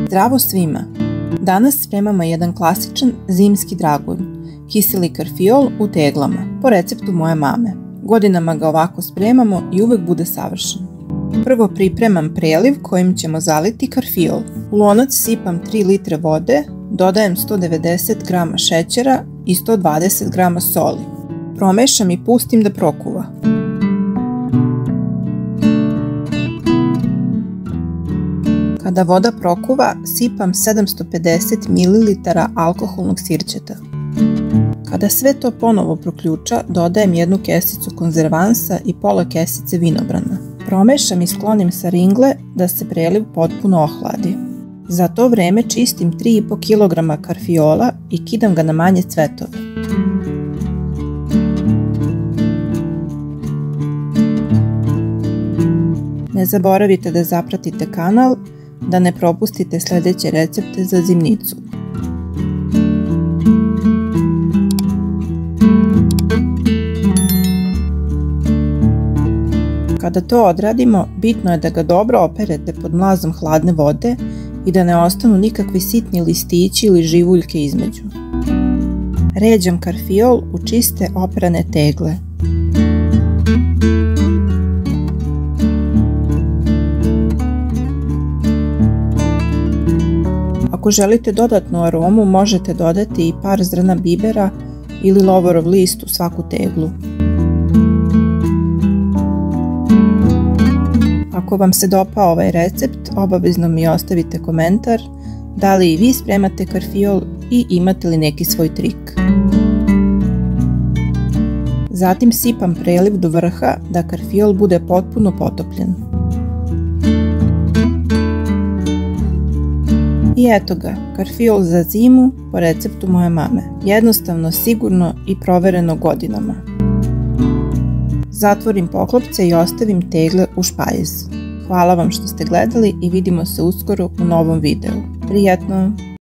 Zdravo svima! Danas spremamo jedan klasičan zimski dragulj, kiseli karfiol u teglama, po receptu moje mame. Godinama ga ovako spremamo i uvek bude savršen. Prvo pripremam preliv kojim ćemo zaliti karfiol. U lonac sipam 3 litre vode, dodajem 190 g šećera i 120 g soli. Promešam i pustim da prokuva. Kada voda prokuva, sipam 750 ml alkoholnog sirćeta. Kada sve to ponovo proključa, dodajem 1 kesicu konzervansa i pola kesice vinobrana. Promešam i sklonim sa ringle da se preliv potpuno ohladi. Za to vreme čistim 3,5 kg karfiola i kidam ga na manje cvetove. Ne zaboravite da zapratite kanal, da ne propustite sljedeće recepte za zimnicu. Kada to odradimo, bitno je da ga dobro operete pod mlazom hladne vode i da ne ostanu nikakvi sitni listići ili živuljke između. Ređam karfiol u čiste operane tegle. Ako želite dodatnu aromu, možete dodati i par zrna bibera ili lovorov list u svaku teglu. Ako vam se dopao ovaj recept, obavezno mi ostavite komentar da li i vi spremate karfiol i imate li neki svoj trik. Zatim sipam preliv do vrha da karfiol bude potpuno potopljen. I eto ga, karfiol za zimu po receptu moje mame. Jednostavno, sigurno i provereno godinama. Zatvorim poklopce i ostavim tegle u špajz. Hvala vam što ste gledali i vidimo se uskoro u novom videu. Prijetno!